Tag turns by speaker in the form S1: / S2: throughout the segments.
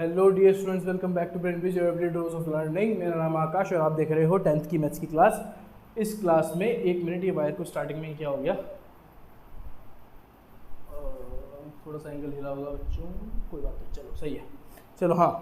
S1: Hello dear students, welcome back to Brainwiz your every dose of learning. मेरा नाम आकाश और आप देख रहे हो 10th की मैथ्स की क्लास। इस क्लास में 1 मिनट, ये वायर को स्टार्टिंग में क्या हो गया, थोड़ा सा एंगल हिला होगा बच्चों, कोई बात नहीं, चलो सही है। चलो हाँ,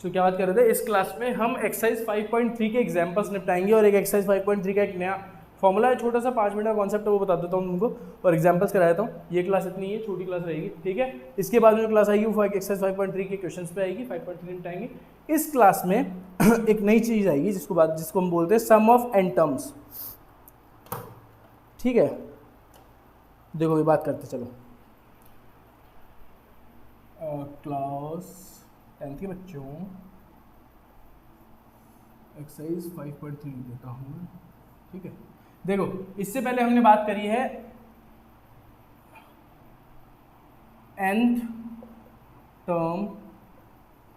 S1: तो क्या बात कर रहे थे, इस क्लास में हम एक्सरसाइज 5.3 के एग्जाम्पल्स निपटाएंगे और एक एक्सरसाइज 5.3 का एक नया फॉर्मूला है, छोटा सा 5 मिनट का कॉन्सेप्ट है, वो बता देता हूँ तुमको और एग्जाम्पल्स करा देता हूँ। ये क्लास इतनी है, छोटी क्लास रहेगी, ठीक है। इसके बाद में जो क्लास आएगी वो एक्सरसाइज 5.3 के क्वेश्चंस पे आएगी, 5.3 निपटाएंगे। इस क्लास में एक नई चीज़ आएगी जिसको हम बोलते हैं सम ऑफ एन टर्म्स, ठीक है। देखो ये बात करते चलो। क्लास 10th के बच्चों, एक्सरसाइज 5.3 देता हूँ मैं, ठीक है। देखो इससे पहले हमने बात करी है nth term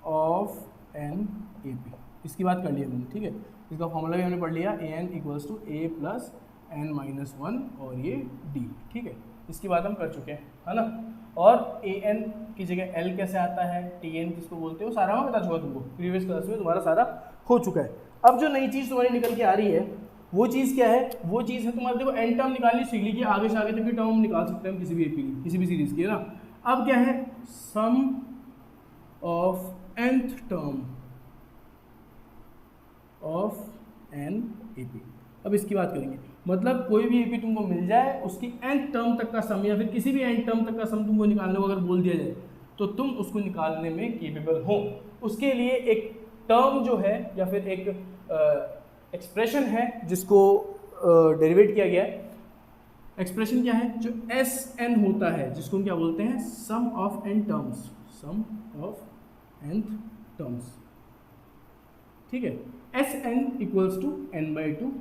S1: of an A P, इसकी बात कर लिया हमने, ठीक है। इसका फॉर्मूला भी हमने पढ़ लिया, a n equals to a plus n minus 1 और ये डी, ठीक है। इसकी बात हम कर चुके हैं, है ना। और ए एन की जगह एल कैसे आता है, टी एन किसको बोलते हो, सारा मैं बता चुका तुमको, प्रीवियस क्लास में तुम्हारा सारा हो चुका है। अब जो नई चीज़ तुम्हारी निकल के आ रही है वो चीज़ क्या है, वो चीज़ है तुम्हारे, देखो एन टर्म निकालनी सीख लीजिए, आगे से आगे तक की टर्म निकाल सकते हैं हम किसी भी एपी की, किसी भी सीरीज की, है ना। अब क्या है, sum of nth term of an AP. अब इसकी बात करेंगे, मतलब कोई भी एपी तुमको मिल जाए, उसकी nth टर्म तक का सम या फिर किसी भी nth टर्म तक का सम तुमको निकालने को अगर बोल दिया जाए तो तुम उसको निकालने में केपेबल हो। उसके लिए एक टर्म जो है या फिर एक एक्सप्रेशन है जिसको डेरिवेट किया गया है। एक्सप्रेशन क्या है, जो एस एन होता है, जिसको हम क्या बोलते हैं, sum of n terms, sum of n terms, ठीक है। S n equals to n by two,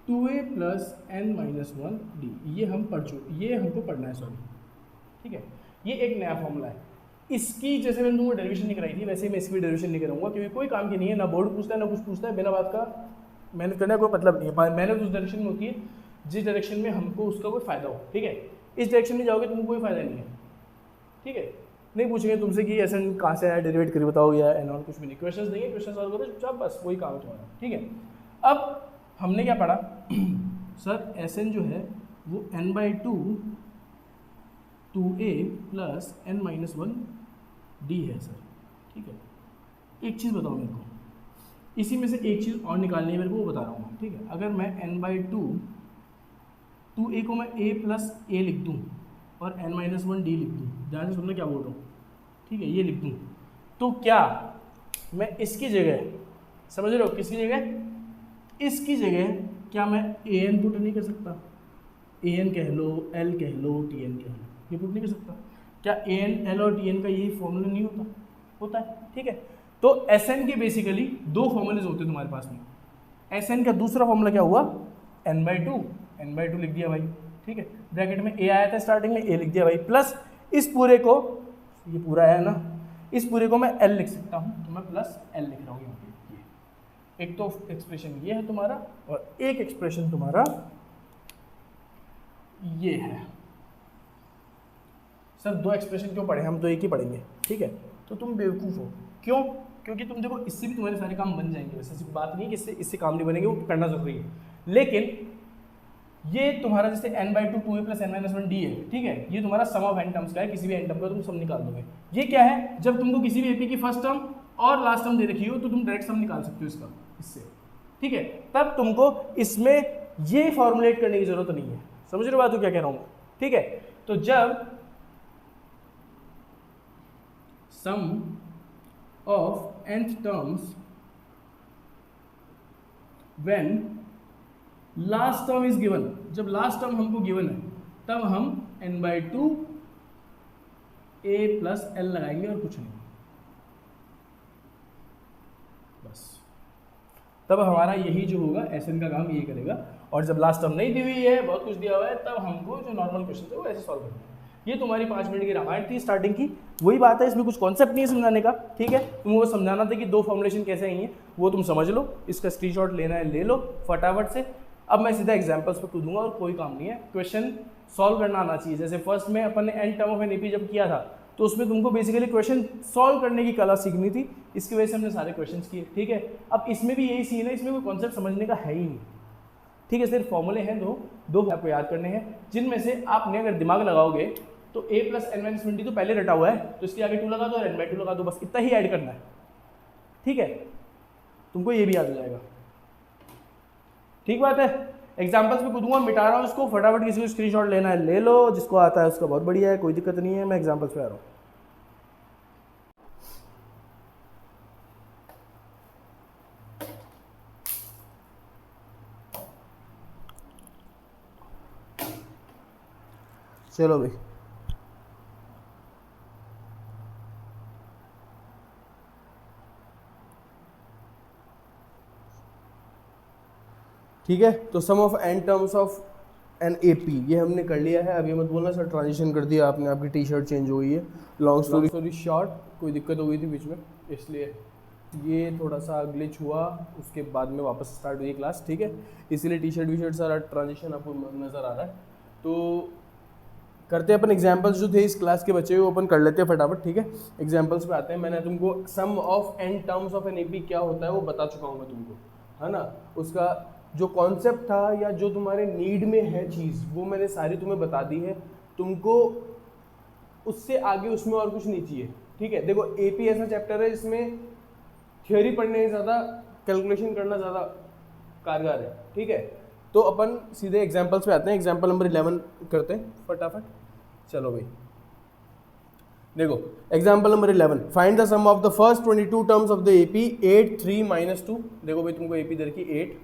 S1: 2a plus n minus 1 d, ये हम पढ़ चुके, ये हमको पढ़ना है, सॉरी, ठीक है। ये एक नया फॉर्मूला है। इसकी जैसे मैंने तुमको डेरिवेशन नहीं कराई थी, वैसे मैं इसकी भी डेरिवेशन नहीं कराऊंगा, क्योंकि कोई काम की नहीं है, ना बोर्ड पूछता है ना कुछ पूछता है, बिना बात का मेहनत करने का कोई मतलब नहीं है। मेहनत उस डायरेक्शन में होती है जिस डायरेक्शन में हमको उसका कोई फायदा हो, ठीक है। इस डायरेक्शन में जाओगे तुमको कोई फायदा नहीं है, ठीक है। नहीं पूछेंगे तुमसे कि एस एन कहाँ से आया, डेरिवेट करिए बताओ, या एन और कुछ भी नहीं, क्वेश्चन देंगे, क्वेश्चन सॉल्व करो चुपचाप, बस वही काम है तुम्हारा, ठीक है। अब हमने क्या पढ़ा सर, एस एन जो है वो n by two 2a plus n minus 1 d है सर, ठीक है। एक चीज़ बताओ मेरे को, इसी में से एक चीज़ और निकालनी है मेरे को, वो बता रहा हूँ, ठीक है। अगर मैं n बाई 2a को मैं a प्लस ए लिख दूँ और n माइनस 1 डी लिख दूँ, ध्यान से सुनना क्या बोल रहा हूँ, ठीक है, ये लिख दूँ, तो क्या मैं इसकी जगह, समझ रहे हो, किसकी जगह, इसकी जगह क्या मैं ए एन पुट नहीं कर सकता, ए एन कह लो, एल कह लो, टी एन कह लो, ये पुट नहीं कर सकता क्या, ए एन एल और टी एन का यही फॉर्मूला नहीं होता, होता है, ठीक है। तो एस एन के बेसिकली दो फॉर्मूलेज होते हैं तुम्हारे पास में। एस एन का दूसरा फॉर्मूला क्या हुआ, एन बाई टू लिख दिया भाई, ठीक है। ब्रैकेट में ए आया था स्टार्टिंग में, ए लिख दिया भाई, प्लस इस पूरे को, ये पूरा है ना, इस पूरे को मैं एल लिख सकता हूँ, तो मैं प्लस एल लिख रहा हूँ यहाँ पे। ये एक तो एक्सप्रेशन ये है तुम्हारा और एक एक्सप्रेशन तुम्हारा ये है। सर दो एक्सप्रेशन क्यों पढ़े, हम तो एक ही पढ़ेंगे, ठीक है। तो तुम बेवकूफ़ हो, क्यों, क्योंकि तुम देखो इससे भी तुम्हारे सारे काम बन जाएंगे, वैसे ऐसी बात नहीं है कि इससे काम नहीं बनेंगे, वो करना जरूरी है। लेकिन ये तुम्हारा जैसे n by two 2a plus n minus 1 d है, ठीक है, ये तुम्हारा सम ऑफ एन टर्म्स का है, किसी भी एन टर्म का तुम सम निकाल दोगे। ये क्या है, जब तुमको किसी भी एपी की फर्स्ट टर्म और लास्ट टर्म दे रखी हो तो तुम डायरेक्ट सम निकाल सकते हो इसका, इससे, ठीक है। तब तुमको इसमें ये फॉर्मुलेट करने की जरूरत नहीं है, समझ रहे हो बात क्या कह रहा हूँ, ठीक है। तो जब sum of nth terms when last term is given, जब लास्ट टर्म हमको गिवन है तब हम n by two a plus l लगाएंगे और कुछ नहीं, बस। तब हमारा यही जो होगा एस एन का काम ये करेगा। और जब लास्ट टर्म नहीं दी हुई है, बहुत कुछ दिया हुआ है, तब हमको जो नॉर्मल क्वेश्चन है वो ऐसे सॉल्व करना है। ये तुम्हारी 5 मिनट की रामायण थी स्टार्टिंग की, वही बात है, इसमें कुछ कॉन्सेप्ट नहीं है समझाने का, ठीक है। तुमको समझाना था कि दो फॉर्मुलेशन कैसे आई हैं, वो तुम समझ लो, इसका स्क्रीनशॉट लेना है ले लो फटाफट से। अब मैं सीधा एग्जांपल्स पर कूदूंगा और कोई काम नहीं है, क्वेश्चन सॉल्व करना आना चाहिए। जैसे फर्स्ट में अपन ने n term of an AP जब किया था तो उसमें तुमको बेसिकली क्वेश्चन सॉल्व करने की कला सीखनी थी, इसकी वजह से हमने सारे क्वेश्चन किए, ठीक है। अब इसमें भी यही सीन है, इसमें कोई कॉन्सेप्ट समझने का है ही नहीं, ठीक है। सिर्फ फॉर्मूले हैं दो आपको याद करने हैं, जिनमें से आपने अगर दिमाग लगाओगे तो a प्लस एन माइनस 20 तो पहले रटा हुआ है, तो इसके आगे 2 लगा दो और n बाई 2 लगा दो, बस इतना ही ऐड करना है, ठीक है। तुमको ये भी याद हो जाएगा, ठीक बात है। एग्जाम्पल्स पे कूदूंगा, मिटा रहा हूँ इसको, फटाफट किसी को स्क्रीनशॉट लेना है ले लो, जिसको आता है उसका बहुत बढ़िया है, कोई दिक्कत नहीं है। मैं एग्जाम्पल्स पे आ रहा हूँ। चलो भाई, ठीक है। तो sum of n terms of an AP ये हमने कर लिया है। अब ये मत बोलना सर ट्रांजिशन कर दिया आपने, आपकी टी शर्ट चेंज हो गई है। लॉन्ग स्टोरी शॉर्ट, कोई दिक्कत हो गई थी बीच में, इसलिए ये थोड़ा सा ग्लिच हुआ, उसके बाद में वापस स्टार्ट हुई क्लास, ठीक है। इसीलिए टी शर्ट वी शर्ट सारा ट्रांजिशन आपको नज़र आ रहा है। तो करते हैं अपन एग्जाम्पल्स जो थे इस क्लास के बच्चे वो अपन कर लेते हैं फटाफट, ठीक है। एग्जाम्पल्स पे आते हैं। मैंने तुमको sum of n terms of an AP क्या होता है वो बता चुका हूँ मैं तुमको, है ना। उसका जो कॉन्सेप्ट था या जो तुम्हारे नीड में है चीज़, वो मैंने सारी तुम्हें बता दी है। तुमको उससे आगे उसमें और कुछ नहीं चाहिए, ठीक है। देखो एपी ऐसा चैप्टर है जिसमें थ्योरी पढ़ने से ज़्यादा कैलकुलेशन करना ज़्यादा कारगर है, ठीक है। तो अपन सीधे एग्जाम्पल्स पे आते हैं। एग्जाम्पल नंबर 11 करते हैं फटाफट। चलो भाई देखो, example number 11, find the sum of the first 22 terms of the AP 8 3 -2। देखो भाई तुमको एपी दे रखी 8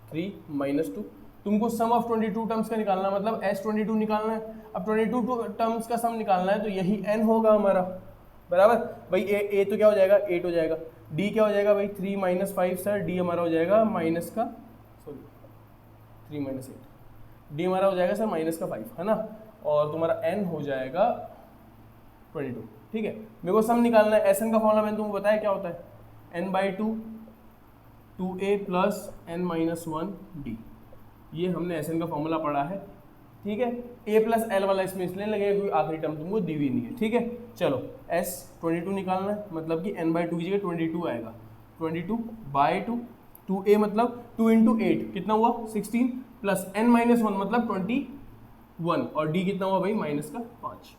S1: 3 -2, तुमको सम ऑफ 22 टर्म्स का निकालना है, मतलब S22 निकालना है। अब 22 टर्म्स का सम निकालना है तो यही n होगा हमारा, बराबर भाई। ए तो क्या हो जाएगा 8 हो जाएगा, d क्या हो जाएगा भाई 3 -5 सर, d हमारा हो जाएगा माइनस का 3 - 8, d हमारा हो जाएगा सर -5, है ना। और तुम्हारा n हो जाएगा 22, ठीक है। मेरे को सम निकालना है। Sn का फॉर्मूला मैंने तुमको बताया क्या होता है, n/2 2a plus n-1 d, ये हमने Sn का फॉर्मूला पढ़ा है, ठीक है। a प्लस एल वाला इसमें इसलिए लगेगा क्योंकि आखिरी टर्म तुमको दी हुई नहीं है, ठीक है। चलो S22 निकालना है, मतलब कि n/2 की जगह 22 आएगा, 22/2, 2a मतलब 2 × 8 कितना हुआ 16, प्लस n-1 मतलब 21, और d कितना हुआ भाई -5।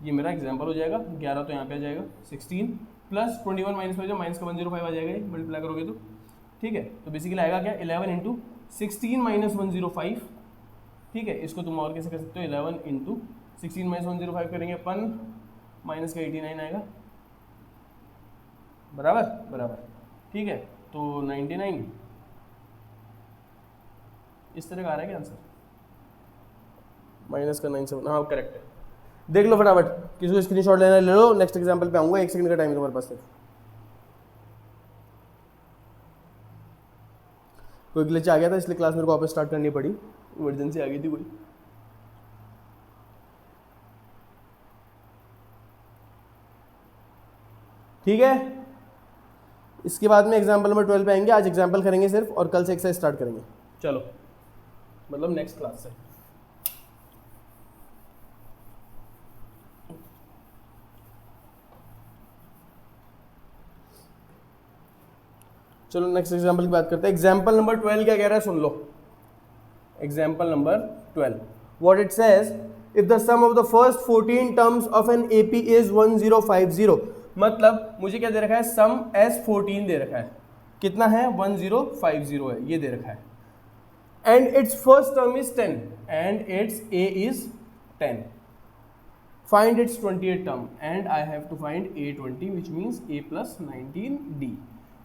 S1: ये मेरा एग्जाम्पल हो जाएगा। 11 तो यहाँ पे आ जाएगा, 16 प्लस 21 -105 आ जाएगा, मल्टीप्लाई करोगे तो, ठीक है। तो बेसिकली आएगा क्या 11 × 16 - 105, ठीक है। इसको तुम और कैसे कर सकते हो, 11 × 16 - 105 करेंगे अपन, माइनस का 89 आएगा, बराबर, ठीक है। तो 99 इस तरह का आ रहा है क्या आंसर, माइनस का 97, हाँ करेक्ट है। देख लो फटाफट, किसी को स्क्रीनशॉट लेना ले लो, नेक्स्ट एग्जांपल पे आऊंगा, 1 सेकंड का टाइम है तुम्हारे पास सिर्फ। कोई ग्लिच आ गया था इसलिए क्लास मेरे को वापस स्टार्ट करनी पड़ी, इमरजेंसी आ गई थी कोई। ठीक है, इसके बाद में एग्जांपल नंबर 12 पे आएंगे। आज एग्जांपल करेंगे सिर्फ, और कल से एक्सरसाइज स्टार्ट करेंगे। चलो, मतलब नेक्स्ट क्लास से। चलो नेक्स्ट एग्जांपल की बात करते हैं। एग्जांपल नंबर 12 क्या कह रहा है सुन लो। Example number 12, what it says, if the sum of the first 14 terms of an AP is 1050, मतलब मुझे क्या दे रखा है, सम S14 दे रखा है, कितना है 1050 है, ये दे रखा है। And its first term is 10 and its a is 10, find its 28 term and I have to find a20 which means a + 19d।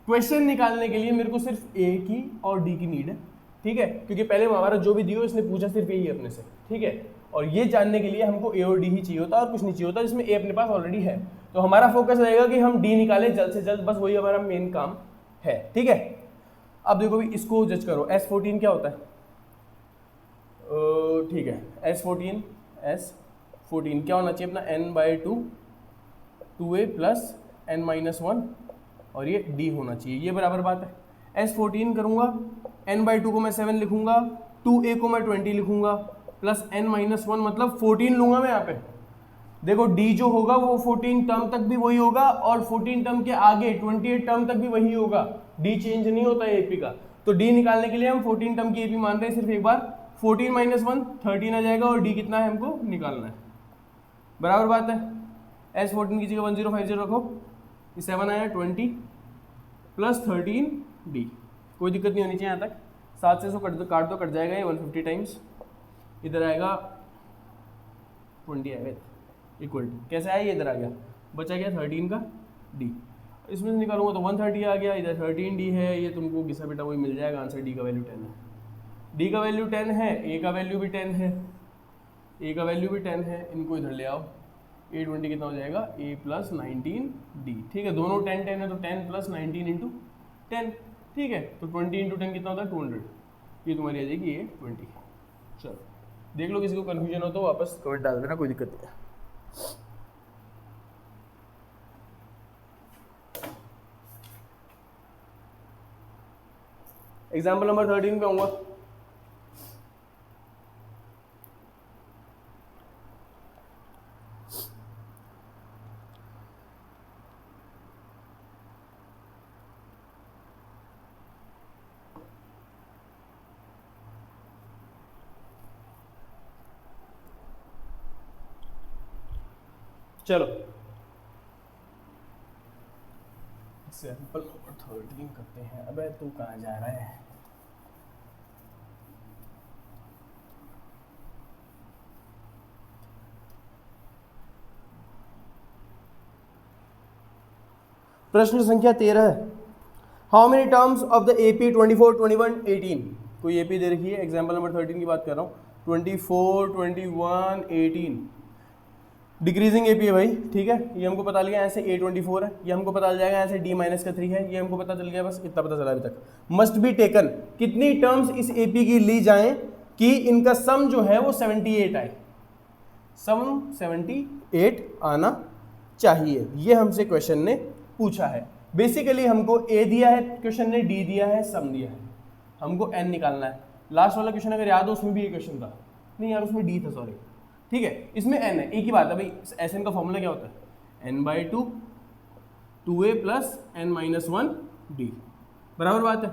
S1: Question निकालने के लिए मेरे को सिर्फ a की और d की नीड है, ठीक है, क्योंकि पहले हमारा जो भी दियो इसने पूछा सिर्फ यही अपने से, ठीक है। और ये जानने के लिए हमको a और d ही चाहिए होता है और कुछ नहीं चाहिए होता, जिसमें a अपने पास ऑलरेडी है। तो हमारा फोकस रहेगा कि हम d निकालें जल्द से जल्द, बस वही हमारा मेन काम है, ठीक है। अब देखो भी इसको जज करो, S14 क्या होता है, ठीक है, S14 क्या होना चाहिए अपना, n/2 2a प्लस n-1 और ये d होना चाहिए, ये बराबर बात है। S14 करूँगा, n/2 को मैं 7 लिखूंगा, 2a को मैं 20 लिखूंगा, प्लस n-1 मतलब 14 लूंगा मैं यहाँ पे।
S2: देखो डी जो होगा वो 14 टर्म तक भी वही होगा और 14 टर्म के आगे 28 टर्म तक भी वही होगा, डी चेंज नहीं होता है एपी का। तो डी निकालने के लिए हम 14 टर्म की एपी मान रहे हैं सिर्फ एक बार, 14 माइनस 1 13 आ जाएगा और डी कितना है हमको निकालना है, बराबर बात है। एस 14 की जगह 1050 रखो, ये 7 आया 20 प्लस 13 डी, कोई दिक्कत नहीं होनी चाहिए यहाँ तक। 7 से 100 काट दो कट जाएगा ये 150 टाइम्स, इधर आएगा 20 आएगा इक्वल टू, कैसे आया ये इधर आ गया, बचा गया 13 का डी, इसमें से निकालूंगा तो 130 आ गया, इधर 13 डी है, ये तुमको घिसा बेटा वही मिल जाएगा आंसर, डी का वैल्यू 10 है। डी का वैल्यू 10 है, ए का वैल्यू भी 10 है, ए का वैल्यू भी 10 है, इनको इधर ले आओ, 820 कितना हो जाएगा ए प्लस 19 डी, ठीक है, दोनों 10 10 है तो 10 प्लस 19 इंटू 10, ठीक है, तो 20 इंटू 10 कितना होता है 200, ये तुम्हारी आ जाएगी ये 20। चलो देख लो, किसी को कन्फ्यूजन हो तो वापस कमेंट डाल देना, कोई दिक्कत नहीं है। एग्जाम्पल नंबर 13 पे आऊंगा। चलो एग्जाम्पल नंबर 13 करते हैं। अबे तू कहाँ जा रहा है? प्रश्न संख्या 13 है, how many terms of the AP 24 21 18, कोई एपी दे रखी है, एग्जाम्पल नंबर 13 की बात कर रहा हूँ, 24 21 18 डिक्रीजिंग एपी है भाई, ठीक है, ये हमको पता लगा, ऐसे A24 है, ये हमको पता चल जाएगा, ऐसे D माइनस का 3 है, ये हमको पता चल गया, बस इतना पता चला अभी तक। मस्ट बी टेकन, कितनी टर्म्स इस एपी की ली जाएं कि इनका सम जो है वो 78 आए, सम 78 आना चाहिए, ये हमसे क्वेश्चन ने पूछा है। बेसिकली हमको A दिया है क्वेश्चन ने, D दिया है, सम दिया है, हमको N निकालना है। लास्ट वाला क्वेश्चन अगर याद हो उसमें भी ये क्वेश्चन था, नहीं यार उसमें D था, सॉरी, ठीक है, इसमें n है, एक ही बात है भाई, एस एन का फॉर्मूला क्या होता है, n/2 2a plus n-1 d, बराबर बात है।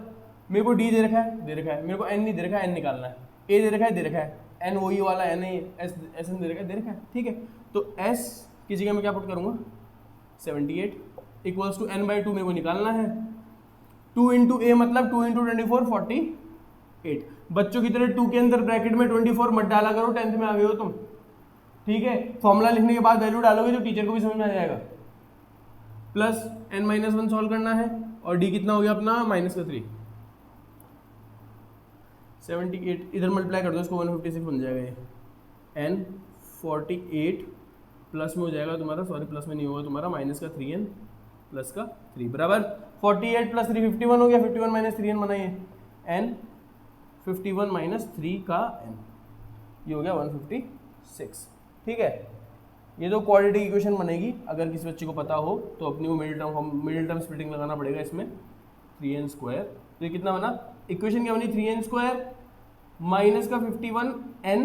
S2: मेरे को d दे रखा है, मेरे को n नहीं दे रखा है, n निकालना है, a दे रखा है, n वही वाला n है, एस एन दे रखा है, ठीक है, तो s की जगह मैं क्या पुट करूँगा 78 इक्वल्स टू n/2 मेरे को निकालना है, 2 इंटू a मतलब 2 इंटू 24 48, बच्चों की तरह 2 के अंदर ब्रैकेट में 24 मत डाला करो, 10th में आ गए हो तुम, ठीक है, फॉर्मूला लिखने के बाद वैल्यू डालोगे तो टीचर को भी समझ में आ जाएगा। प्लस n-1 सॉल्व करना है और d कितना हो गया अपना -3, 78 इधर मल्टीप्लाई कर दो इसको, 156 बन जाएगा ये, n 48 प्लस में हो जाएगा तुम्हारा, सॉरी प्लस में नहीं होगा तुम्हारा, -3n प्लस का 3 बराबर 48 प्लस 3 51 हो गया, 51 माइनस 3n बनाइए, n 51 माइनस 3 का n, ये हो गया 156, ठीक है। ये तो क्वाड्रेटिक इक्वेशन बनेगी, अगर किसी बच्चे को पता हो तो अपनी वो मिडिल टर्म स्प्लिटिंग लगाना पड़ेगा इसमें, 3n स्क्वायर, तो ये कितना बना, इक्वेशन क्या बनी 3n स्क्वायर माइनस का 51n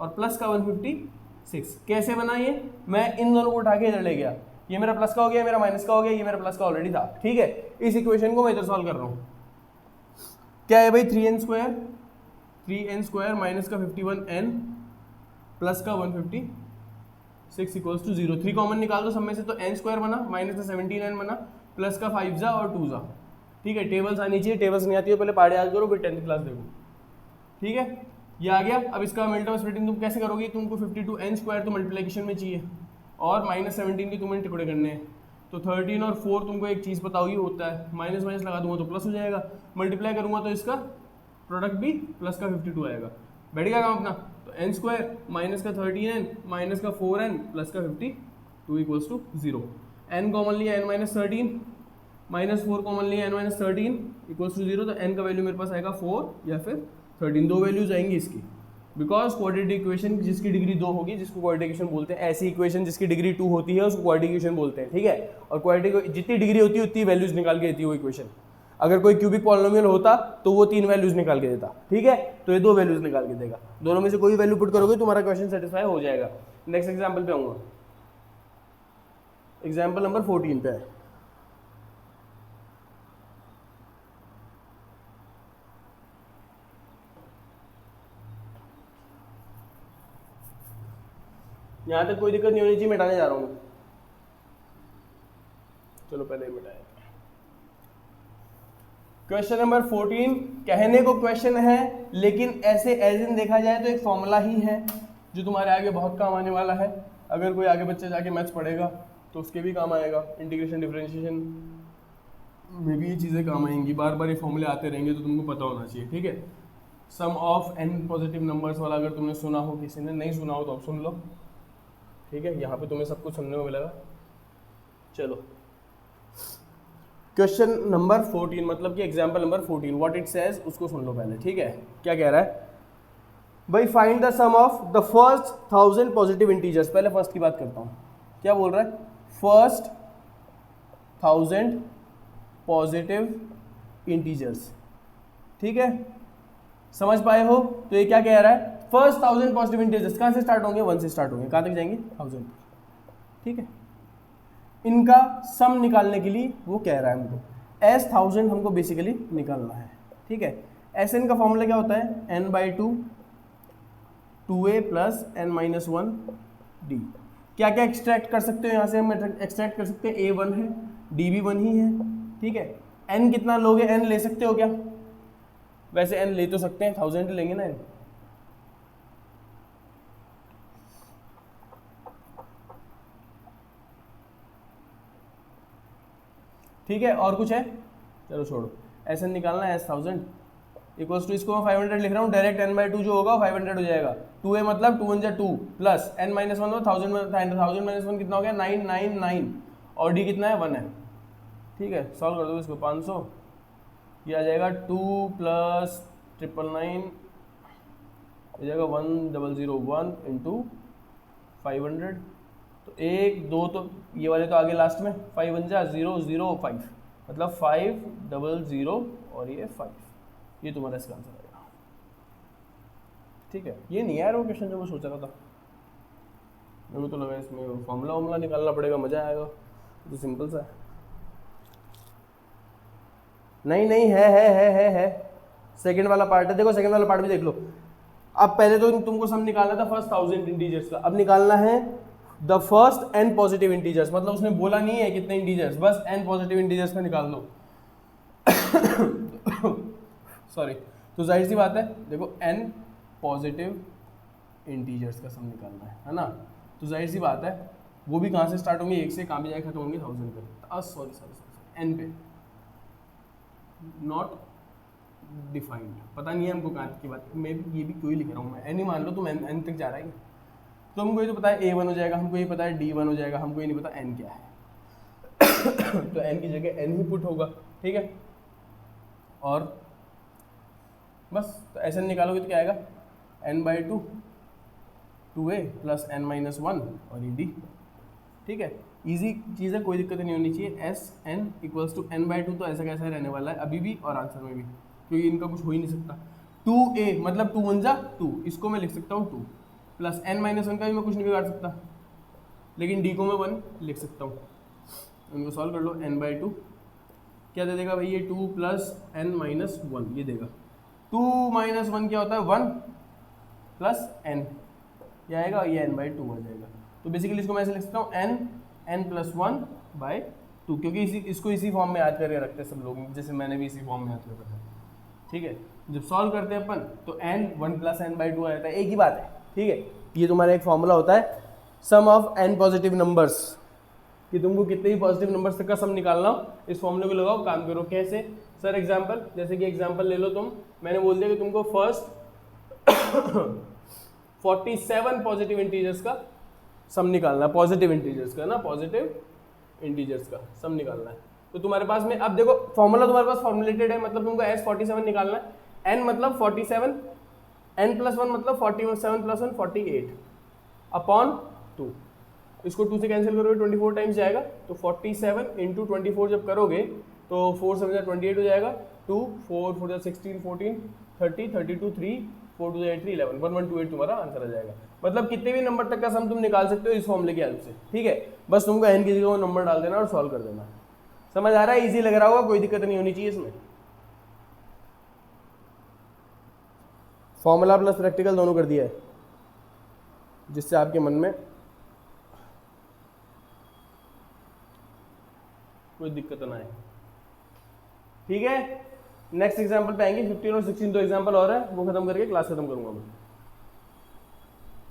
S2: और प्लस का 156, कैसे बना ये, मैं इन दोनों को उठा के इधर ले गया, ये मेरा प्लस का हो गया, मेरा माइनस का हो गया, ये मेरा प्लस का ऑलरेडी था, ठीक है, इस इक्वेशन को मैं इधर सॉल्व कर रहा हूँ, क्या है भाई 3n स्क्वायर माइनस का 51n प्लस का 156 इक्वल्स टू 0, 3 कॉमन निकाल दो सब में से, तो n स्क्वायर बना माइनस का 17n बना प्लस का 5 जा और 2 जा, ठीक है, टेबल्स आनी चाहिए, टेबल्स नहीं आती है पहले पढ़े याद करो, फिर 10th क्लास देखो, ठीक है, ये आ गया। अब इसका मिडिल टर्म स्प्लिटिंग तुम कैसे करोगे, तुमको 52n स्क्वायर तो मल्टीप्लिकेशन में चाहिए और -17 की तुम्हें टुकड़े करने हैं, तो 13 और 4 तुमको एक चीज़ पता होगी होता है, माइनस माइनस लगा दूंगा तो प्लस हो जाएगा, मल्टीप्लाई करूंगा तो इसका प्रोडक्ट भी प्लस का 52 आएगा, बैठ गया काम अपना, तो n स्क्वायर माइनस का 13n माइनस का 4n प्लस का 52 इक्वल्स टू 0, n कॉमन लिया n-13 माइनस 4 कॉमन लिया n-13 इक्वल्स टू 0, तो n का वैल्यू मेरे पास आएगा 4 या फिर 13, दो वैल्यूज आएंगी इसकी, बिकॉज क्वाड्रेटिक इक्वेशन जिसकी डिग्री 2 होगी जिसको क्वाड्रेटिक इक्वेशन बोलते हैं, ऐसी इक्वेशन जिसकी डिग्री 2 होती है उसको क्वाड्रेटिक इक्वेशन बोलते हैं, ठीक है, और क्वाड्रेटिक जितनी डिग्री होती है उतनी वैल्यूज निकाल के देती है वो इक्वेशन, अगर कोई क्यूबिक पॉलिनोमियल होता तो वो 3 वैल्यूज निकाल के देता, ठीक है, तो ये 2 वैल्यूज निकाल के देगा, दोनों में से कोई वैल्यू पुट करोगे तुम्हारा क्वेश्चन सेटिस्फाई हो जाएगा। नेक्स्ट एग्जांपल पे आऊंगा, एग्जाम्पल नंबर 14 पे है। यहाँ तक कोई दिक्कत नहीं होनी चाहिए, मिटाने जा रहा हूँ मैं। चलो पहले ही मिटाया। क्वेश्चन नंबर 14 कहने को क्वेश्चन है, लेकिन ऐसे एज इन देखा जाए तो एक फॉर्मूला ही है जो तुम्हारे आगे बहुत काम आने वाला है। अगर कोई आगे बच्चे जाके मैथ्स पढ़ेगा तो उसके भी काम आएगा। इंटीग्रेशन डिफरेंशिएशन में भी ये चीज़ें काम आएंगी। बार बार ये फॉर्मूले आते रहेंगे तो तुमको पता होना चाहिए, ठीक है। Sum of n positive numbers वाला अगर तुमने सुना हो, किसी ने नहीं सुना हो तो अब सुन लो, ठीक है। यहाँ पे तुम्हें सब कुछ सुनने को मिलेगा। चलो क्वेश्चन नंबर 14 मतलब कि example number 14 what it says उसको सुन लो पहले, ठीक है। क्या कह रहा है भाई, find the sum of the first 1000 positive integers. पहले फर्स्ट की बात करता हूँ। क्या बोल रहा है, फर्स्ट 1000 पॉजिटिव इंटीजर्स, ठीक है। समझ पाए हो? तो ये क्या कह रहा है, फर्स्ट 1000 पॉजिटिव इंटीजर्स कहाँ से स्टार्ट होंगे, 1 से स्टार्ट होंगे। कहाँ तक जाएंगे, 1000, ठीक है। इनका सम निकालने के लिए वो कह रहा है हमको एस 1000 हमको बेसिकली निकालना है, ठीक है। एस एन का फॉर्मूला क्या होता है, n/2 2a plus n-1 d। क्या क्या एक्सट्रैक्ट कर सकते हो यहाँ से, हम एक्सट्रैक्ट कर सकते हैं a 1 है, d भी 1 ही है, ठीक है। n कितना लोगे, n ले सकते हो क्या, वैसे n ले तो सकते हैं, 1000 लेंगे ना n। ठीक है, और कुछ है, चलो छोड़ो। एस एन निकालना है, एस 1000 इक्वल्स टू, इसको मैं 500 लिख रहा हूँ, डायरेक्ट n/2 जो होगा 500 हो जाएगा। 2a मतलब 2 1 2 प्लस n-1 मतलब 1000 माइनस 1 कितना हो गया, 999 और d कितना है, 1 है, ठीक है। सॉल्व कर दो इसको, 500 ये आ जाएगा 2 प्लस 999 हो जाएगा 1001 इंटू 500। तो 1 2 तो ये वाले तो आगे लास्ट में 5 1 जा 0 0 5 मतलब 500 और ये 5, ये तुम्हारा इसका आंसर आएगा, ठीक है। ये नहीं यार वो क्वेश्चन जो मैं सोच रहा था, मेरे को तो लगा इसमें फॉर्मूला वॉर्मूला निकालना पड़ेगा, मजा आएगा। तो सिंपल सा है, नहीं है। सेकंड वाला पार्ट है, देखो सेकंड वाला पार्ट भी देख लो। अब पहले तो तुमको सम निकालना था फर्स्ट 1000 इंटीजर्स का, अब निकालना है the first n positive integers. मतलब उसने बोला नहीं है कितने इंटीजर्स, बस n पॉजिटिव इंटीजर्स का निकाल दो। सॉरी, तो जाहिर सी बात है, देखो n पॉजिटिव इंटीजर्स का सम निकालना है ना। तो जाहिर सी बात है वो भी कहाँ से स्टार्ट होंगे, 1 से, कहाँ भी जाए खत्म होंगे 1000 पे। सॉरी n पे, नॉट डिफाइंड, पता नहीं है हमको कहाँ की बात, मैं ये भी क्यों लिख रहा हूँ मैं, n ही मान लो, तुम n तक जा रहा है। तो हमको ये तो पता है a 1 हो जाएगा, हमको ये पता है d 1 हो जाएगा, हमको ये नहीं पता n क्या है। तो n की जगह n ही पुट होगा, ठीक है। और बस तो ऐसे निकालोगे तो क्या आएगा, n/2 2a प्लस n-1 और ये d, ठीक है। इजी चीज़ है, कोई दिक्कत नहीं होनी चाहिए। S n equals to n/2 तो ऐसा कैसा रहने वाला है अभी भी और आंसर में भी, क्योंकि इनका कुछ हो ही नहीं सकता। 2a मतलब 2 1 जा 2, इसको मैं लिख सकता हूँ 2 प्लस n-1 का भी मैं कुछ नहीं बिगाड़ सकता, लेकिन d को मैं 1 लिख सकता हूँ। उनको सॉल्व कर लो, n/2 क्या दे देगा भाई, ये 2 प्लस n-1 ये देगा। 2 - 1 क्या होता है, 1 प्लस n, ये आएगा, ये n/2 आ जाएगा। तो बेसिकली इसको मैं ऐसे लिख सकता हूँ n+1/2, क्योंकि इसको इसी फॉर्म में याद करके रखते हैं सब लोग, जैसे मैंने भी इसी फॉर्म में याद कर रखा है, ठीक है। जब सॉल्व करते हैं अपन तो n 1 + n/2 आ जाता है, एक ही बात है, ठीक है। ये तुम्हारा एक फॉर्मूला होता है sum of n positive numbers, कि तुमको कितने ही पॉजिटिव नंबर्स तक का सम निकालना हो, इस फॉर्मूले को लगाओ, काम करो। कैसे सर, एग्जांपल, जैसे कि एग्जांपल ले लो तुम, मैंने बोल दिया कि तुमको फर्स्ट 47 पॉजिटिव इंटीजर्स का सम निकालना है, पॉजिटिव इंटीजर्स का ना, पॉजिटिव इंटीजर्स का सम निकालना है। तो तुम्हारे पास में अब देखो फॉर्मूला तुम्हारे पास फॉर्मुलेटेड है, मतलब तुमको S47 निकालना है। n मतलब 47, n+1 मतलब 47 + 1 48 अपॉन 2, इसको 2 से कैंसिल करोगे 24 टाइम्स जाएगा, तो 47 × 24 जब करोगे तो 4 7 28 हो जाएगा, 2 4 4 16 14 30 32 3 4 2 8 3 11 1128 तुम्हारा आंसर आ जाएगा। मतलब कितने भी नंबर तक का सम तुम निकाल सकते हो इस फॉर्मूले की हेल्प से, ठीक है। बस तुमको n की जगह वो नंबर डाल देना और सॉल्व कर देना। समझ आ रहा है? इजी लग रहा होगा, कोई दिक्कत नहीं होनी चाहिए इसमें। फॉर्मूला प्लस प्रैक्टिकल दोनों कर दिया है, जिससे आपके मन में कोई दिक्कत ना आए, ठीक है। नेक्स्ट एग्जांपल पे आएंगे। 15 और 16 तो एग्जांपल और है, वो खत्म करके क्लास खत्म करूंगा मैं।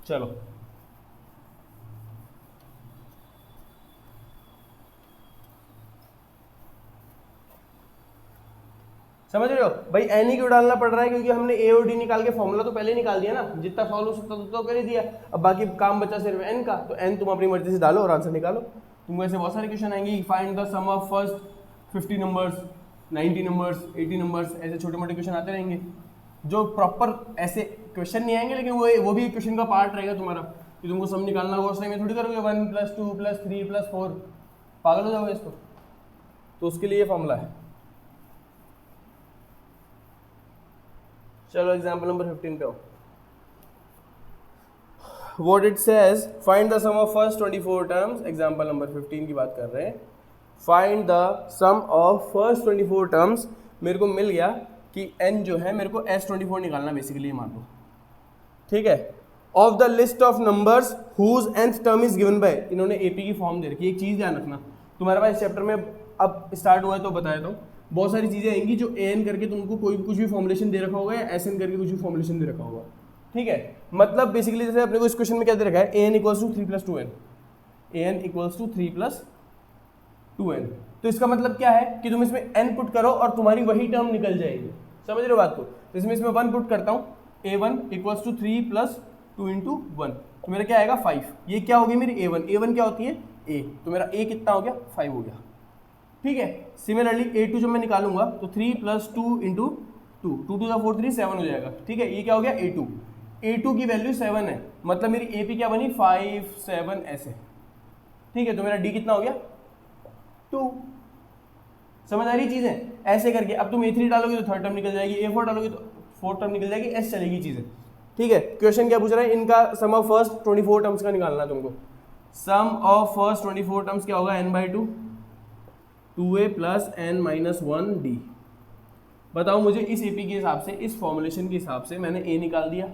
S2: चलो समझ रहे हो भाई? एन ही क्यों डालना पड़ रहा है? क्योंकि हमने ए और डी निकाल के फॉर्मूला तो पहले निकाल दिया ना, जितना सॉल्व हो सकता तो कर ही दिया। अब बाकी काम बचा सिर्फ एन का, तो एन तुम अपनी मर्जी से डालो और आंसर निकालो। तुमको ऐसे बहुत सारे क्वेश्चन आएंगे, find the sum of first 50 numbers, 90 numbers, 80 numbers, ऐसे छोटे मोटे क्वेश्चन आते रहेंगे। जो प्रॉपर ऐसे क्वेश्चन नहीं आएंगे, लेकिन वो भी एक क्वेश्चन का पार्ट रहेगा तुम्हारा कि तुमको सम निकालना होगा। उस टाइम में थोड़ी करोगे 1 + 2 + 3 + 4, पागल हो जाओगे इसको। तो उसके लिए फॉर्मूला है। चलो एग्जाम्पल नंबर 15 पे आओ। What it says, find the sum of first 24 terms। Example number 15 की बात कर रहे हैं। Find the sum of first 24 terms. मेरे को मिल गया कि n जो है, मेरे को S24 निकालना बेसिकली, मान लो, ठीक है। Of the list of numbers whose nth term is given by, इन्होंने AP की फॉर्म दे रखी है। एक चीज़ ध्यान रखना, तुम्हारे पास चैप्टर में अब स्टार्ट हुआ है तो बता देता हूँ, बहुत सारी चीज़ें आएंगी जो an करके तुमको कोई कुछ भी फॉर्मुलेशन दे रखा होगा या SN करके कुछ भी फॉर्मुलेशन दे रखा होगा, ठीक है। मतलब बेसिकली जैसे अपने को इस क्वेश्चन में क्या दे रखा है, an = 3 + 2n, an = 3 + 2n। तो इसका मतलब क्या है कि तुम इसमें n पुट करो और तुम्हारी वही टर्म निकल जाएगी। समझ रहे हो बात को? इसमें 1 पुट करता हूँ, a1 = 3 + 2 × 1, तो मेरा क्या आएगा 5। ये क्या होगी मेरी a1 क्या होती है a, तो मेरा a कितना हो गया 5 हो गया, ठीक है। सिमिलरली a2 जब मैं निकालूंगा तो 3 + 2 × 2, 2 2 4 3 7 हो जाएगा, ठीक है। ये क्या हो गया a2 की वैल्यू 7 है, मतलब मेरी AP क्या बनी 5 7 ऐसे, ठीक है। तो मेरा D कितना हो गया 2। समझ आ रही चीजें? ऐसे करके अब तुम A3 डालोगे तो थर्ड टर्म निकल जाएगी, A4 डालोगे तो फोर्थ टर्म निकल जाएगी, ऐसे चलेगी चीजें, ठीक है। क्वेश्चन क्या पूछ रहा है, इनका सम ऑफ फर्स्ट 24 टर्म्स का निकालना है तुमको। सम ऑफ फर्स्ट 24 टर्म्स क्या होगा, n/2 2a + n - 1d। बताओ मुझे इस AP के हिसाब से, इस फॉर्मुलेशन के हिसाब से मैंने a निकाल दिया,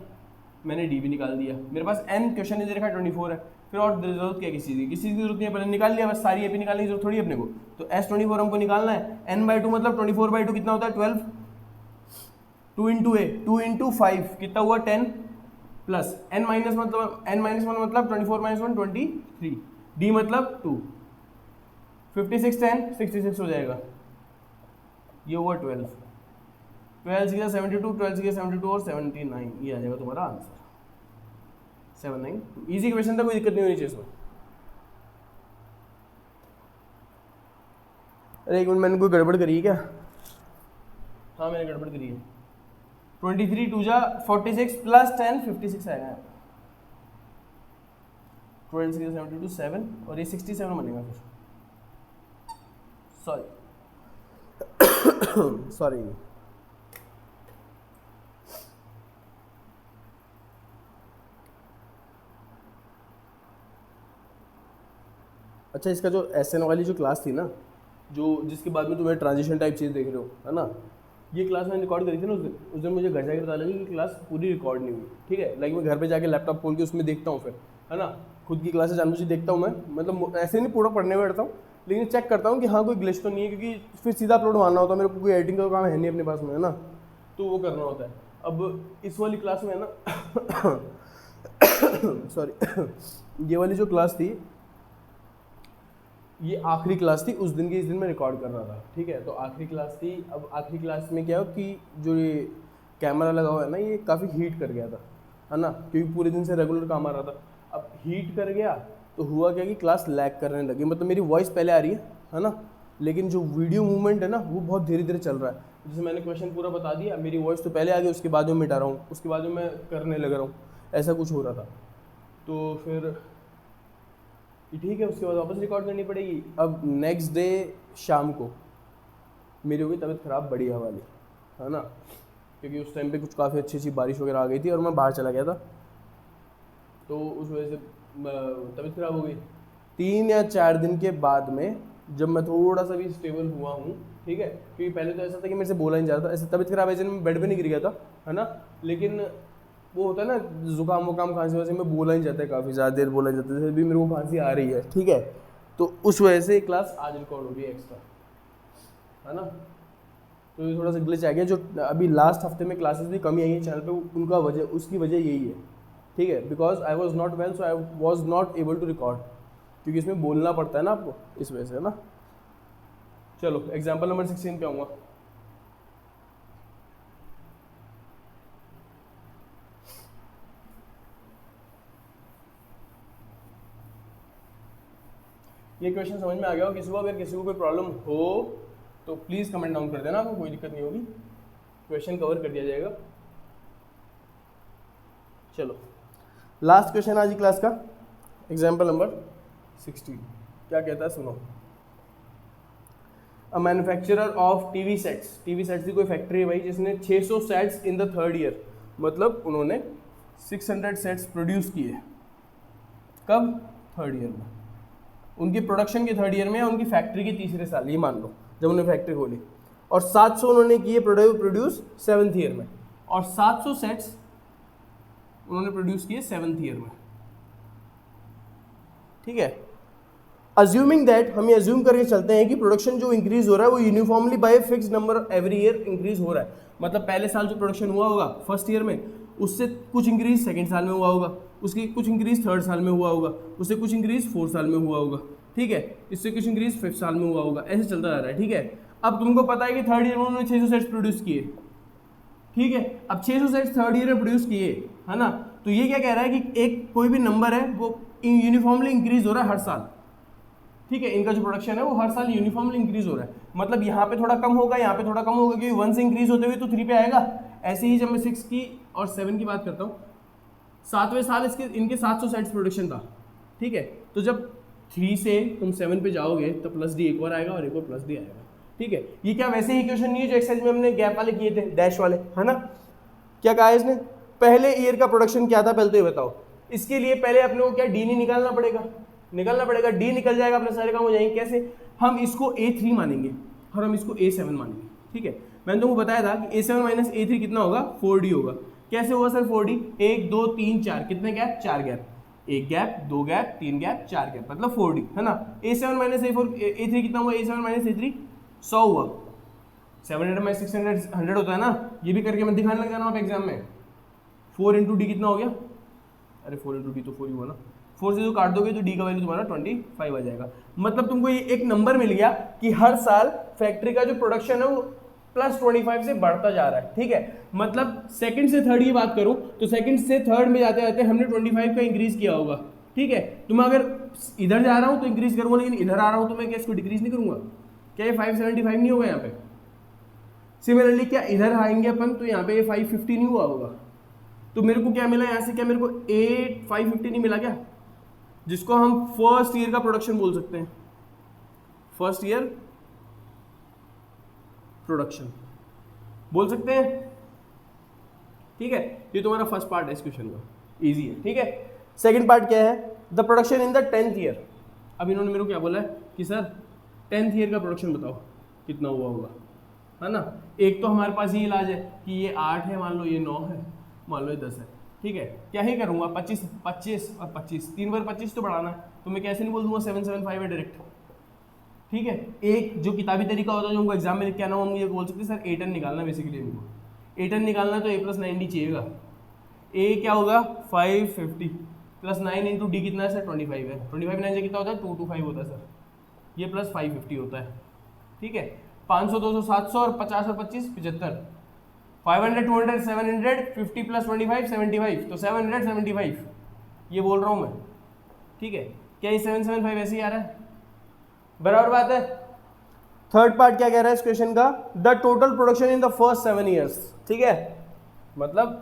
S2: मैंने d भी निकाल दिया, मेरे पास n क्वेश्चन दे रखा 24 है, फिर और जरूरत क्या किसी चीज़ की जरूरत नहीं है, पहले निकाल लिया, बस सारी AP निकालने की जरूरत थोड़ी है अपने को। तो S24 हमको निकालना है, n/2 मतलब 24/2 कितना होता है 12, 2 × a 2 × 5 कितना हुआ 10, प्लस n - 1 मतलब 24 - 1 23, d मतलब 2, 56 10 66 हो जाएगा, ये हुआ 12 12 × 72, 12 × 72 और 79, ये आ जाएगा तुम्हारा आंसर 79। इजी क्वेश्चन था, कोई दिक्कत नहीं होनी चाहिए इसमें। अरे एक मिनट, मैंने कोई गड़बड़ करी है क्या? हाँ मैंने गड़बड़ करी है। 23 2 जा 46 + 10 56 आएगा यहाँ पर। 12 × 72 7 और ये 67 बनेगा फिर, सॉरी अच्छा, इसका जो SN वाली जो क्लास थी ना, जो जिसके बाद में तुम्हें ट्रांजिशन टाइप चीज़ देख रहे हो, है ना, ये क्लास मैंने रिकॉर्ड करी थी ना उस दिन मुझे घर जाके पता लगा कि क्लास पूरी रिकॉर्ड नहीं हुई, ठीक है। लाइक मैं घर पे जाके लैपटॉप खोल के उसमें देखता हूँ, फिर है ना, खुद की क्लासेस जानबूझ के देखता हूँ मैं, मतलब ऐसे नहीं पूरा पढ़ने बैठता हूँ, लेकिन चेक करता हूँ कि हाँ कोई ग्लिच तो नहीं है, क्योंकि फिर सीधा अपलोड मारना होता है मेरे को, कोई एडिटिंग का काम है नहीं अपने पास में, है ना, तो वो करना होता है। अब इस वाली क्लास में है ना सॉरी ये वाली जो क्लास थी, ये आखिरी क्लास थी उस दिन की, इस दिन मैं रिकॉर्ड कर रहा था, ठीक है। तो आखिरी क्लास थी। अब आखिरी क्लास में क्या हो कि जो ये कैमरा लगा हुआ है ना, ये काफ़ी हीट कर गया था, है ना, क्योंकि पूरे दिन से रेगुलर काम आ रहा था। अब हीट कर गया तो हुआ क्या कि क्लास लैग करने लगी, मतलब मेरी वॉइस पहले आ रही है ना, लेकिन जो वीडियो मूवमेंट है ना वो बहुत धीरे धीरे चल रहा है। जैसे मैंने क्वेश्चन पूरा बता दिया, मेरी वॉइस तो पहले आ गई, उसके बाद में मिटा रहा हूँ, उसके बाद में मैं करने लग रहा हूँ, ऐसा कुछ हो रहा था। तो फिर ठीक है, उसके बाद वापस रिकॉर्ड करनी पड़ेगी। अब नेक्स्ट डे शाम को मेरी हो गई तबीयत ख़राब बढ़िया वाली, है ना, क्योंकि उस टाइम पे कुछ काफ़ी अच्छी बारिश वगैरह आ गई थी और मैं बाहर चला गया था, तो उस वजह से तबीयत ख़राब हो गई। 3 या 4 दिन के बाद में जब मैं थोड़ा सा भी स्टेबल हुआ हूँ, ठीक है, क्योंकि पहले तो ऐसा था कि मेरे से बोला नहीं जाता था, ऐसे तबीयत खराब है मैं बेड पे नहीं गिर गया था, है ना, लेकिन वो होता है ना जुकाम वुकाम खांसी वांसी में बोला नहीं जाता है, काफ़ी ज़्यादा देर बोला नहीं जाता है, जैसे भी मेरे को खांसी आ रही है, ठीक है, तो उस वजह से क्लास आज रिकॉर्ड हो गई एक्स्ट्रा, है ना। तो ये थोड़ा सा ग्लिच आ गया, जो अभी लास्ट हफ्ते में क्लासेस भी कमी आई है चैनल पे, उनका वजह उसकी वजह यही है, ठीक है, because I was not well, so I was not able to record, क्योंकि इसमें बोलना पड़ता है ना आपको, इस वजह से, है ना। चलो एग्जाम्पल नंबर 16 पे आऊँगा। ये क्वेश्चन समझ में आ गया हो किसी को? अगर किसी को कोई प्रॉब्लम हो तो प्लीज़ कमेंट डाउन कर देना, आपको कोई दिक्कत नहीं होगी, क्वेश्चन कवर कर दिया जाएगा। चलो लास्ट क्वेश्चन आज की क्लास का, एग्जाम्पल नंबर 16 क्या कहता है सुनो। A manufacturer of TV sets की कोई फैक्ट्री है भाई जिसने 600 sets in the 3rd year, मतलब उन्होंने 600 सेट्स प्रोड्यूस किए। कब? 3rd ईयर में, उनकी प्रोडक्शन के 3rd ईयर में या उनकी फैक्ट्री के तीसरे साल, ये मान लो जब उन्होंने फैक्ट्री खोली, और 700 उन्होंने किए प्रोड्यूस 7th ईयर में, और 700 सेट्स उन्होंने प्रोड्यूस किए 7th ईयर में, ठीक है। अज्यूमिंग दैट, हम ये अज्यूम करके चलते हैं कि प्रोडक्शन जो इंक्रीज हो रहा है वो uniformly bye fixed number every year increase हो रहा है, मतलब पहले साल जो प्रोडक्शन हुआ होगा 1st ईयर में, उससे कुछ इंक्रीज 2nd साल में हुआ होगा, उसकी कुछ इंक्रीज 3rd साल में हुआ होगा, उससे कुछ इंक्रीज 4th साल में हुआ होगा, ठीक है, इससे कुछ इंक्रीज 5th साल में हुआ होगा, ऐसे चलता जा रहा है, ठीक है। अब तुमको पता है कि 3rd ईयर में उन्होंने 600 सेट्स प्रोड्यूस किए, ठीक है, अब 600 सेट्स 3rd ईयर में प्रोड्यूस किए, है ना, तो ये क्या कह रहा है कि एक कोई भी नंबर है वो यूनिफॉर्मली इंक्रीज हो रहा है हर साल, ठीक है, इनका जो प्रोडक्शन है वो हर साल यूनिफॉर्मली इंक्रीज हो रहा है, मतलब यहाँ पे थोड़ा कम होगा, यहाँ पे थोड़ा कम होगा, क्योंकि 1 से इंक्रीज होते हुए तो 3 पे आएगा। ऐसे ही जब मैं 6 की और 7 की बात करता हूँ, 7वें साल इनके 700 सेट्स प्रोडक्शन था, ठीक है, तो जब 3 से तुम 7 पे जाओगे तो प्लस डी एक और आएगा और एक और प्लस डी आएगा, ठीक है। ये क्या वैसे ही क्वेश्चन नहीं है जो एक्सरसाइज में हमने गैप वाले किए थे, डैश वाले, है ना। क्या कहा है इसने, पहले ईयर का प्रोडक्शन क्या था पहले तो ये बताओ। इसके लिए पहले अपने को क्या डी नहीं निकालना पड़ेगा, डी निकल जाएगा, अपने सारे काम हो जाएंगे। कैसे? हम इसको A3 मानेंगे और हम इसको A7 मानेंगे, ठीक है। मैंने तुमको बताया था कि A7 माइनस A3 कितना होगा, 4D होगा। कैसे होगा सर 4D? 1 2 3 4, कितने gap? 4 gap, 1 gap 2 gap 3 gap 4 gap, मतलब 4D, है ना। A7 माइनस A3 कितना हुआ? A7 माइनस A3 100 हुआ। 700 माइनस 600 100 होता है ना, ये भी करके मैं दिखाने लग जाना आप एग्जाम में। 4 इंटू डी कितना हो गया? अरे 4 इंटू डी तो 4 ही हुआ ना, 4 से जो काट दोगे तो डी का वैल्यू तुम्हारा 25 आ जाएगा। मतलब तुमको ये एक नंबर मिल गया कि हर साल फैक्ट्री का जो प्रोडक्शन है वो प्लस 25 से बढ़ता जा रहा है, ठीक है। मतलब सेकंड से थर्ड की बात करूं तो सेकंड से थर्ड में जाते जाते हमने 25 का इंक्रीज किया होगा, ठीक है। तो मैं अगर इधर जा रहा हूं तो इंक्रीज करूंगा, लेकिन इधर आ रहा हूं तो मैं क्या इसको डिक्रीज नहीं करूंगा? क्या ये 575 नहीं होगा यहाँ पे? सिमिलरली क्या इधर आएंगे अपन तो यहाँ पे ये 550 नहीं हुआ होगा? तो मेरे को क्या मिला यहाँ से? क्या मेरे को 550 नहीं मिला क्या? जिसको हम फर्स्ट ईयर का प्रोडक्शन बोल सकते हैं, फर्स्ट ईयर प्रोडक्शन बोल सकते हैं, ठीक है। ये तुम्हारा फर्स्ट पार्ट है इस क्वेश्चन का, इजी है, ठीक है। सेकंड पार्ट क्या है? The production in the 10th year. अब इन्होंने मेरे को क्या बोला है कि सर 10th ईयर का प्रोडक्शन बताओ कितना हुआ होगा, है ना। एक तो हमारे पास ये इलाज है कि ये 8 है, मान लो ये 9 है, मान लो ये 10 है, ठीक है। क्या ही करूँगा? 25 25 और 25, 3 बार 25 तो बढ़ाना है, तो मैं कैसे नहीं बोल दूंगा 775 है डायरेक्ट, ठीक है। एक जो किताबी तरीका होता है जो उनको एग्जाम में लिख के आना, हम ये बोल सकते हैं सर A10 निकालना, बेसिकली इनको A10 निकालना तो A+90 चाहिएगा। A क्या होगा? 550 प्लस 9 इंटू डी कितना है सर? 25 है। 25 9 से कितना होता है? 225 होता है सर, ये प्लस 550 होता है, ठीक है। 500 200 700 और 50 और 25 75, 500 200 700, 50 प्लस 25 75, तो 775 ये बोल रहा हूँ मैं, ठीक है। क्या ये 775 ऐसे ही आ रहा है? बराबर बात है। थर्ड पार्ट क्या कह रहा है इस क्वेश्चन का? The total production in the first 7 years, ठीक है। मतलब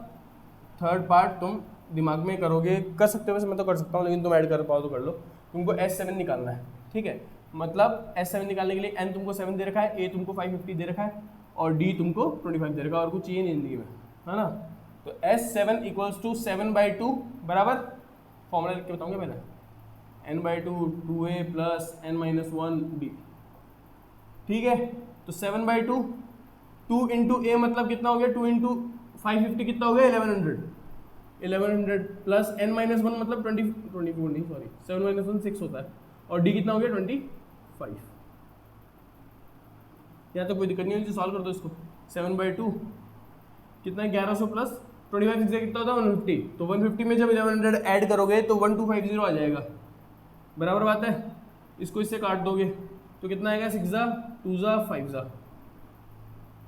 S2: थर्ड पार्ट तुम दिमाग में करोगे, कर सकते हो, वैसे मैं तो कर सकता हूँ, लेकिन तुम ऐड कर पाओ तो कर लो। तुमको S7 निकालना है, ठीक है। मतलब S7 निकालने के लिए N तुमको 7 दे रखा है, A तुमको 550 दे रखा है, और D तुमको 25 दे रखा, और कुछ चाहिए नहीं जिंदगी में, है ना। तो S7 इक्वल्स टू 7/2 बराबर, फॉर्मूला लिख के बताऊंगा पहले, n/2 2a plus n-1 d, ठीक है। तो 7/2 2 इंटू a मतलब कितना हो गया, 2 इंटू 550 कितना हो गया 1100 प्लस n-1 मतलब 24 नहीं सॉरी 7 - 1 6 होता है, और d कितना हो गया 25। यहाँ तो कोई दिक्कत नहीं होगी, सॉल्व कर दो इसको। 7/2 कितना है 1100 प्लस 25 से कितना होता है 150, तो 150 में जब 1100 ऐड करोगे तो 1250 आ जाएगा, बराबर बात है। इसको इससे काट दोगे तो कितना आएगा 6 जा 2 जा 5 जा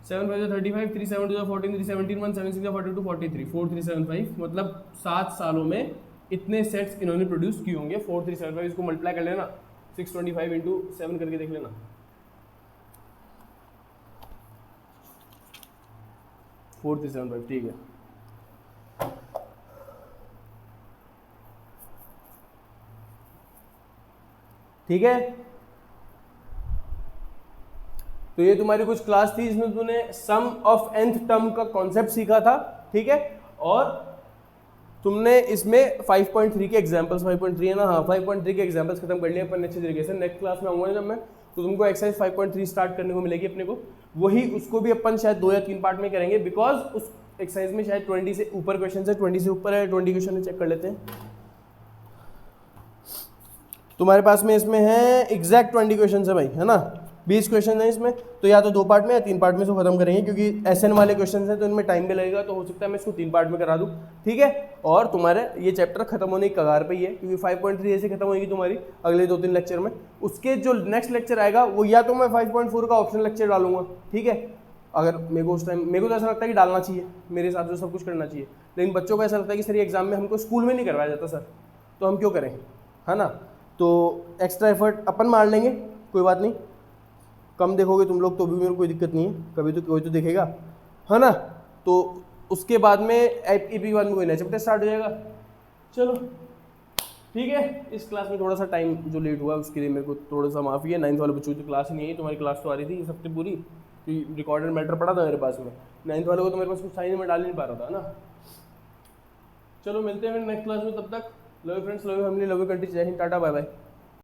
S2: 7 5 35 3 7 2 14 3 17 1 7 6 42 43 4375, मतलब 7 सालों में इतने सेट्स इन्होंने प्रोड्यूस किए होंगे। 4375 इसको मल्टीप्लाई कर लेना 625 इंटू 7 करके देख लेना, 4375, ठीक है। ठीक है, तो ये तुम्हारी कुछ क्लास थी जिसमें तूने सम ऑफ nth टर्म का कॉन्सेप्ट सीखा था, ठीक है। और तुमने इसमें 5.3 के एग्जांपल्स, 5.3 है ना, हाँ 5.3 के एग्जांपल्स खत्म कर लिए अपन अच्छे तरीके से। नेक्स्ट क्लास में आऊंगा जब मैं, तो तुमको एक्सरसाइज 5.3 स्टार्ट करने को मिलेगी अपने को, वही उसको भी अपन शायद 2 या 3 पार्ट में करेंगे, बिकॉज उस एक्सरसाइज में शायद 20 से ऊपर क्वेश्चन है, 20 से ऊपर है, 20 क्वेश्चन चेक कर लेते हैं। तुम्हारे पास में इसमें है एग्जैक्ट 20 क्वेश्चन है भाई, है ना, 20 क्वेश्चन है इसमें, तो या तो 2 पार्ट में या 3 पार्ट में इसको खत्म करेंगे, क्योंकि SN वाले क्वेश्चन हैं तो इनमें टाइम भी लगेगा, तो हो सकता है मैं इसको 3 पार्ट में करा दूं, ठीक है। और तुम्हारे ये चैप्टर खत्म होने की कगार पे ही है, क्योंकि 5.3 ऐसे खत्म होगी तुम्हारी अगले 2-3 लेक्चर में। उसके जो नेक्स्ट लेक्चर आएगा वो या तो मैं 5.4 का ऑप्शनल लेक्चर डालूंगा, ठीक है, अगर मेरे को उस टाइम, मेरे को तो ऐसा लगता है कि डालना चाहिए, मेरे हिसाब से सब कुछ करना चाहिए, लेकिन बच्चों को ऐसा लगता है कि सर एग्जाम में हमको स्कूल में नहीं करवाया जाता सर, तो हम क्यों करें, है ना। तो एक्स्ट्रा एफर्ट अपन मार लेंगे, कोई बात नहीं, कम देखोगे तुम लोग तो भी मेरे को कोई दिक्कत नहीं है, कभी तो कोई तो देखेगा, है ना। तो उसके बाद में EP के बाद में कोई नया चैप्टर स्टार्ट हो जाएगा। चलो ठीक है, इस क्लास में थोड़ा सा टाइम जो लेट हुआ उसके लिए मेरे को थोड़ा सा माफ़ी है। 9th वाले बच्चों की तो क्लास ही नहीं है, तुम्हारी क्लास तो आ रही थी इस हफ्ते पूरी, रिकॉर्डेड मैटर पड़ा था मेरे पास में। 9th वाले को तो मेरे पास कुछ साइन में डाल नहीं पा रहा था ना। चलो मिलते हैं फिर नेक्स्ट क्लास में, तब तक love you friends, love you family, love you country, जय हिंद, टाटा बाय बाय।